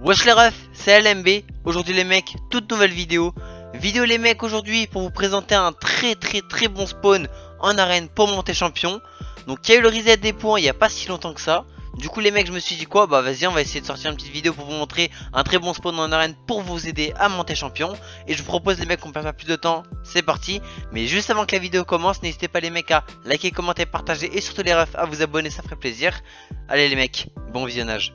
Wesh les refs, c'est LMB. Aujourd'hui les mecs, toute nouvelle vidéo. Vidéo les mecs aujourd'hui pour vous présenter un très bon spawn en arène pour monter champion. Donc il y a eu le reset des points il n'y a pas si longtemps que ça. Du coup les mecs je me suis dit quoi, bah vas-y on va essayer de sortir une petite vidéo pour vous montrer un très bon spawn en arène pour vous aider à monter champion. Et je vous propose les mecs qu'on perd pas plus de temps, c'est parti. Mais juste avant que la vidéo commence, n'hésitez pas les mecs à liker, commenter, partager et surtout les refs à vous abonner, ça ferait plaisir. Allez les mecs, bon visionnage.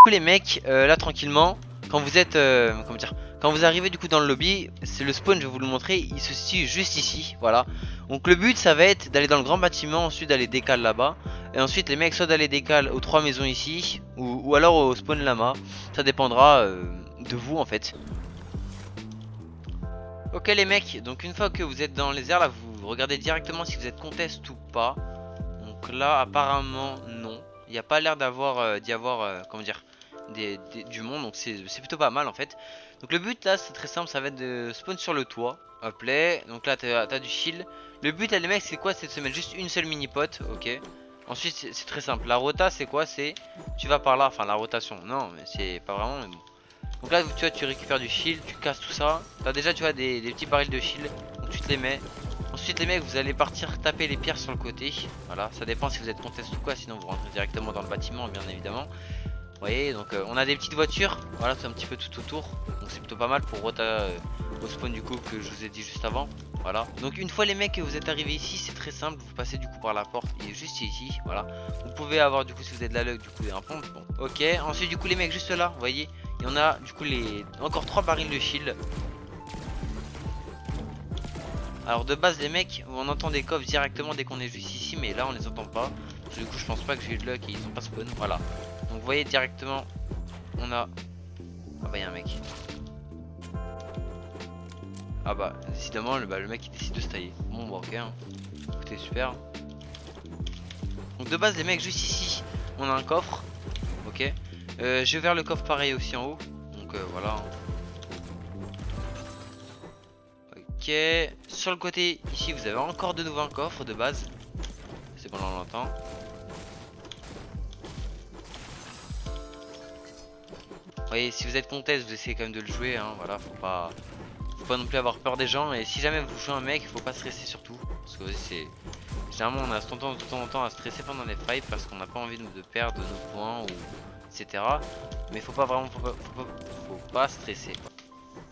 Les mecs, là tranquillement, quand vous êtes, comment dire, quand vous arrivez du coup dans le lobby, c'est le spawn, je vais vous le montrer, il se situe juste ici, voilà. Donc le but ça va être d'aller dans le grand bâtiment, ensuite d'aller décaler là-bas, et ensuite les mecs soit d'aller décaler aux 3 maisons ici, ou alors au spawn lama, ça dépendra de vous en fait. Ok les mecs, donc une fois que vous êtes dans les airs là, vous regardez directement si vous êtes contest ou pas. Donc là apparemment non. Il n'y a pas l'air d'avoir d'y avoir comment dire du monde, donc c'est plutôt pas mal en fait. Donc le but là c'est très simple, ça va être de spawn sur le toit. Hop là, donc là t'as du shield. Le but là les mecs c'est quoi? C'est de se mettre juste une seule mini pot, ok. Ensuite c'est très simple, la rota c'est quoi? C'est tu vas par là, enfin la rotation, non mais c'est pas vraiment mais bon. Donc là tu vois tu récupères du shield, tu casses tout ça. T'as déjà tu vois des petits barils de shield, donc tu te les mets. Ensuite les mecs vous allez partir taper les pierres sur le côté. Voilà, ça dépend si vous êtes contest ou quoi, sinon vous rentrez directement dans le bâtiment bien évidemment. Vous voyez, donc on a des petites voitures, voilà, c'est un petit peu tout autour. Donc c'est plutôt pas mal pour rota au spawn du coup que je vous ai dit juste avant. Voilà, donc une fois les mecs que vous êtes arrivés ici, c'est très simple, vous passez du coup par la porte qui est juste ici, voilà. Vous pouvez avoir du coup si vous êtes de la luck du coup un pompe, bon. Ok, ensuite du coup les mecs juste là, vous voyez, il y en a du coup encore 3 barils de shield. Alors de base les mecs, on entend des coffres directement dès qu'on est juste ici, mais là on les entend pas. Du coup je pense pas que j'ai eu de luck et ils ont pas spawn, voilà. Donc vous voyez directement, on a... Ah bah y'a un mec. Ah bah décidément le mec il décide de se tailler. Bon bah ok hein. Écoutez super. Donc de base les mecs juste ici, on a un coffre. Ok. J'ai ouvert le coffre pareil aussi en haut. Donc voilà. Ok, sur le côté ici vous avez encore de nouveau un coffre de base. C'est bon on l'entend. Vous voyez si vous êtes contest vous essayez quand même de le jouer hein, voilà, faut pas non plus avoir peur des gens. Et si jamais vous jouez un mec, faut pas stresser surtout. Parce que c'est généralement on a tendance de temps en temps à stresser pendant les fights parce qu'on n'a pas envie de perdre nos points ou etc. Mais faut pas vraiment faut pas stresser.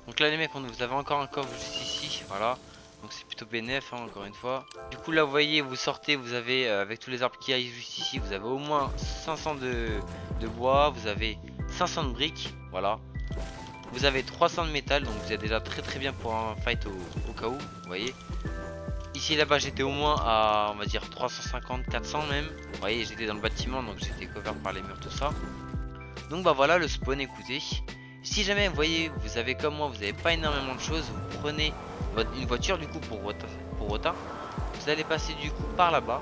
Donc là les mecs vous avez encore un coffre juste ici, voilà. Donc c'est plutôt bénéf hein, encore une fois. Du coup là vous voyez vous sortez, vous avez avec tous les arbres qui arrivent juste ici, vous avez au moins 500 de bois, vous avez 500 de briques, voilà. Vous avez 300 de métal, donc vous êtes déjà très bien pour un fight au cas où, vous voyez. Ici là-bas j'étais au moins à on va dire 350, 400 même. Vous voyez j'étais dans le bâtiment donc j'étais couvert par les murs tout ça. Donc bah voilà le spawn, écoutez. Si jamais vous voyez vous avez comme moi, vous n'avez pas énormément de choses, vous prenez une voiture du coup pour Rota. Vous allez passer du coup par là-bas,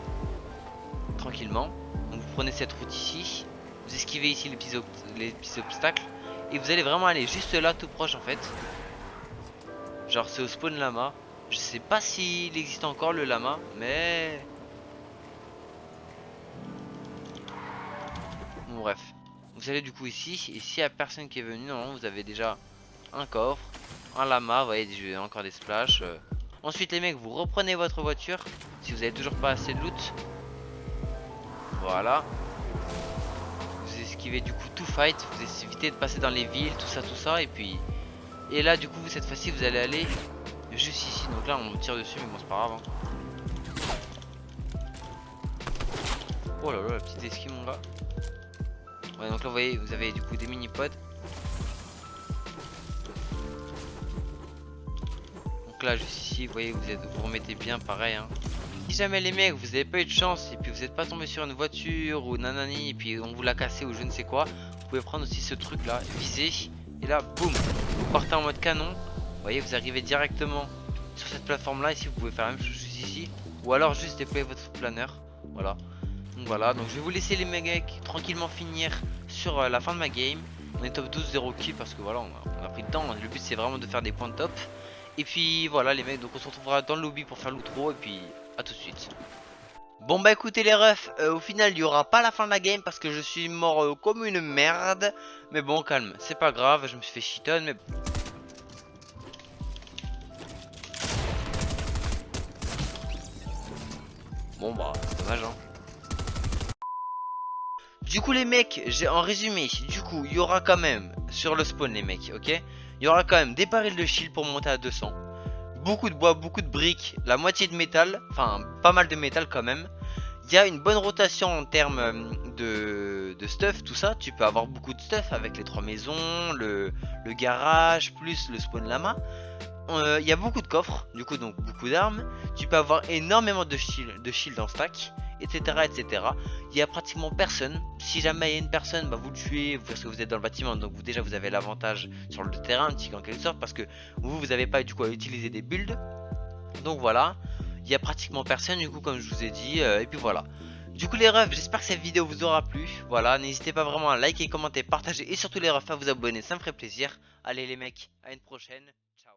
tranquillement. Donc vous prenez cette route ici, vous esquivez ici les petits obstacles. Et vous allez vraiment aller juste là tout proche en fait. Genre c'est au spawn lama. Je sais pas s'il existe encore le lama, mais... Bon bref. Vous allez du coup ici. Et s'il y a personne qui est venu, normalement vous avez déjà un coffre, un lama, vous voyez encore des splashes. Ensuite les mecs vous reprenez votre voiture. Si vous avez toujours pas assez de loot. Voilà. Vous esquivez du coup tout fight. Vous évitez de passer dans les villes, tout ça. Et puis... Et là du coup cette fois-ci vous allez aller juste ici. Donc là on me tire dessus mais bon c'est pas grave hein. Oh là là la petite esquive mon gars. Ouais donc là vous voyez vous avez du coup des mini pods. Donc là juste ici vous voyez vous remettez bien pareil hein. Si jamais les mecs vous avez pas eu de chance et puis vous n'êtes pas tombé sur une voiture ou nanani et puis on vous l'a cassé ou je ne sais quoi, vous pouvez prendre aussi ce truc là, viser. Et là, boum, vous partez en mode canon. Vous voyez, vous arrivez directement sur cette plateforme là. Ici, vous pouvez faire la même chose juste ici. Ou alors juste déployer votre planeur. Voilà. Donc voilà, donc je vais vous laisser les mecs tranquillement finir sur la fin de ma game. On est top 12, 0 kill parce que voilà, on a pris le temps. Le but c'est vraiment de faire des points de top. Et puis voilà les mecs, donc on se retrouvera dans le lobby pour faire l'outro. Et puis à tout de suite. Bon bah écoutez les refs, au final il y aura pas la fin de la game parce que je suis mort comme une merde. Mais bon calme, c'est pas grave, je me suis fait shiton mais... Bon bah c'est dommage hein. Du coup les mecs, j'ai en résumé, du coup il y aura quand même sur le spawn les mecs, ok. Il y aura quand même des barils de shield pour monter à 200. Beaucoup de bois, beaucoup de briques, la moitié de métal, enfin pas mal de métal quand même. Il y a une bonne rotation en termes de stuff, tout ça. Tu peux avoir beaucoup de stuff avec les 3 maisons, le garage, plus le spawn lama. Il y a beaucoup de coffres, du coup donc beaucoup d'armes. Tu peux avoir énormément de shield en stack, etc. etc. Il y a pratiquement personne. Si jamais il y a une personne, bah vous le tuez parce que vous êtes dans le bâtiment. Donc vous déjà vous avez l'avantage sur le terrain, un petit en quelque sorte, parce que vous n'avez pas du coup à utiliser des builds. Donc voilà, il y a pratiquement personne du coup comme je vous ai dit. Et puis voilà. Du coup les refs, j'espère que cette vidéo vous aura plu. Voilà, n'hésitez pas vraiment à liker, commenter, partager et surtout les refs à vous abonner, ça me ferait plaisir. Allez les mecs, à une prochaine. Ciao.